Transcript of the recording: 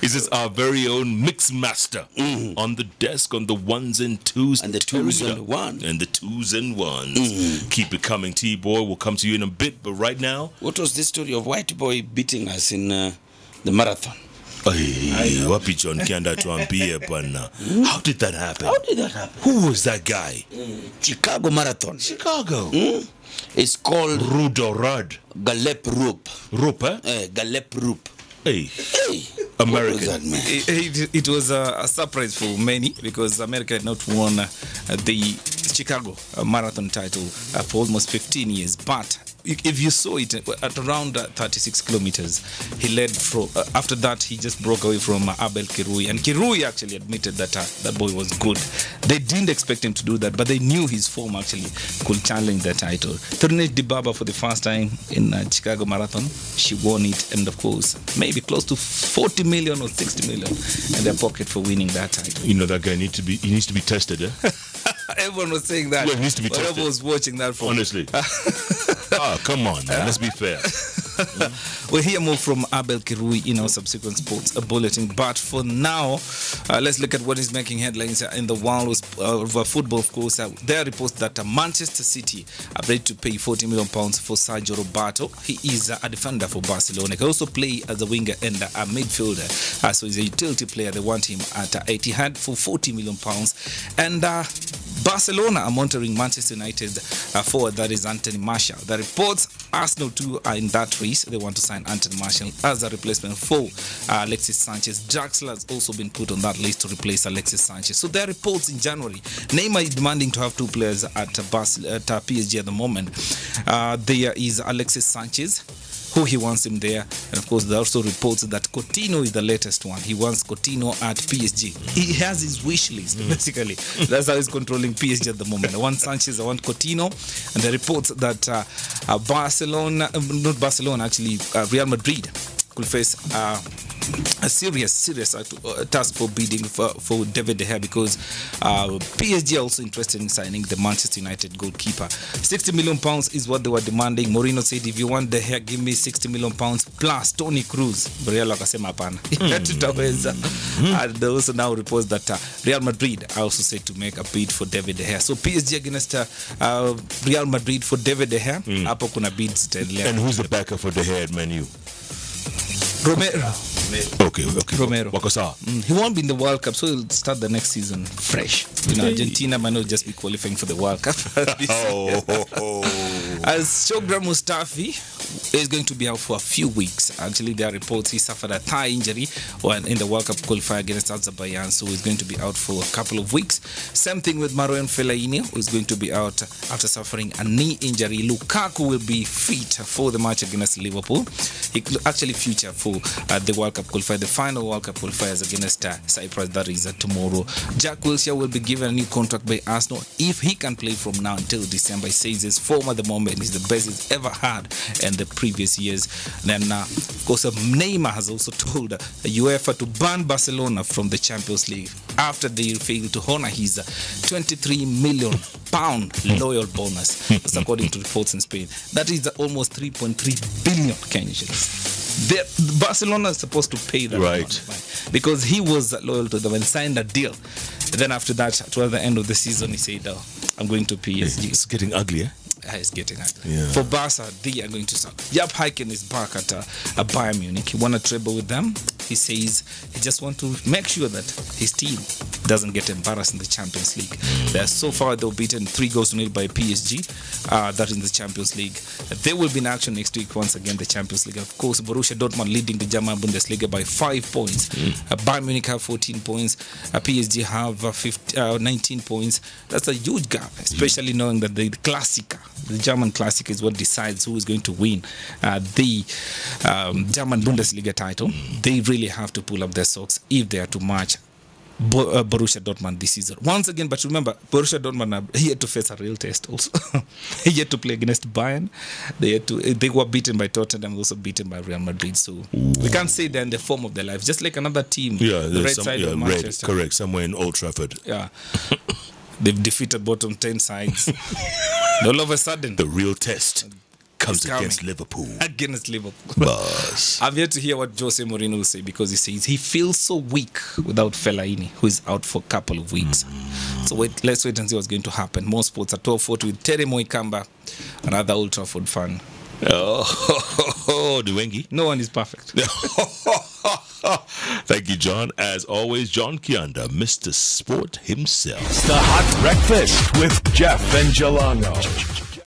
Is this our very own mix master on the desk on the ones and twos and the twos and ones and the twos and ones. Keep it coming, T-Boy. We'll come to you in a bit, but right now, what was the story of White Boy beating us in the marathon? Wapi John Kianda tuambie bana. How did that happen? Who was that guy? Chicago Marathon. Chicago. It's called Rud. Galen Rupp. Rupp, Galen Rupp. Hey. American. What was that, man? It was a surprise for many because America had not won the Chicago Marathon title for almost 15 years. But if you saw it at around 36 kilometers, he led from. After that, he just broke away from Abel Kirui, and Kirui actually admitted that that boy was good. They didn't expect him to do that, but they knew his form actually could challenge the title. Trinidad Dibaba for the first time in Chicago Marathon, she won it, and of course, maybe close to 40 million or 60 million in their pocket for winning that title. You know that guy needs to be tested, eh? Everyone was saying that. Yeah, he needs to be tested. Everyone was watching that from. Honestly. Come on, man. Let's be fair. We'll hear more from Abel Kirui in our subsequent sports bulletin. But for now, let's look at what is making headlines in the world of football, of course. There are reports that Manchester City are ready to pay £40 million for Sergio Roberto. He is a defender for Barcelona. He can also play as a winger and a midfielder. So he's a utility player. They want him at Etihad for £40 million. And Barcelona are monitoring Manchester United forward, that is Anthony Martial. The reports, Arsenal too are in that race. They want to sign Anthony Martial as a replacement for Alexis Sanchez. Draxler has also been put on that list to replace Alexis Sanchez. So there are reports in January. Neymar is demanding to have two players at PSG at the moment. There is Alexis Sanchez, who he wants him there. And of course, there are also reports that Coutinho is the latest one. He wants Coutinho at PSG. He has his wish list, basically. That's how he's controlling PSG at the moment. I want Sanchez, I want Coutinho. And the reports that Real Madrid could face a serious task for bidding for David De Gea, because PSG are also interested in signing the Manchester United goalkeeper. £60 million is what they were demanding. Mourinho said, if you want De Gea, give me £60 million plus Toni Kroos. Real akasema hapana. Tutaweza. And there also now reports that Real Madrid also said to make a bid for David De Gea. So PSG against Real Madrid for David De Gea. Hapo kuna bids. And who's the backer for De Gea at Man U? Romero. Okay. Romero. Wakosa. He won't be in the World Cup, so he'll start the next season fresh. You know, Argentina might not just be qualifying for the World Cup. As Shogra Mustafi is going to be out for a few weeks. Actually, there are reports he suffered a thigh injury in the World Cup qualifier against Azerbaijan, so he's going to be out for a couple of weeks. Same thing with Marouane Fellaini, who is going to be out after suffering a knee injury. Lukaku will be fit for the match against Liverpool. He could actually feature for the World Cup qualifier, the final World Cup qualifiers against Cyprus, that is tomorrow. Jack Wilshere will be given a new contract by Arsenal if he can play from now until December. He says his form at the moment is the best he's ever had in the previous years. Then, of course, Neymar has also told UEFA to ban Barcelona from the Champions League after they failed to honor his £23 million loyal bonus. That's according to reports in Spain. That is almost 3.3 billion Kenyan shillings. Barcelona is supposed to pay that amount, because he was loyal to them and signed a deal. Then after that, towards the end of the season, he said, I'm going to PSG. It's getting ugly, eh? It's getting ugly. Yeah. For Barca, they are going to suck. Jaap Huyken is back at Bayern Munich. He won a treble with them. He says he just wants to make sure that his team doesn't get embarrassed in the Champions League. So far, they were beaten 3-0 by PSG. That is in the Champions League. They will be in action next week once again, the Champions League. Of course, Borussia Dortmund leading the German Bundesliga by 5 points. Bayern Munich have 14 points. PSG have 19 points. That's a huge gap, especially knowing that the Klassiker, the German Classic, is what decides who is going to win the German Bundesliga title. They really have to pull up their socks if they are to match Borussia Dortmund this season. Once again, but remember, Borussia Dortmund are here to face a real test also. Here to play against Bayern. They were beaten by Tottenham, also beaten by Real Madrid. So we can't say they're in the form of their life. Just like another team, the red side of Manchester. Correct, somewhere in Old Trafford. Yeah. They've defeated bottom 10 sides. All of a sudden, the real test. Comes coming. against Liverpool. Against Liverpool. Boss. I'm yet to hear what Jose Mourinho will say, because he says he feels so weak without Fellaini, who is out for a couple of weeks. So let's wait and see what's going to happen. More sports at 12:40 with Terry Moikamba, another Old Trafford fan. Oh, Duwengi. No one is perfect. Thank you, John. As always, John Kianda, Mr. Sport himself. The Hot Breakfast with Jeff and Jelano.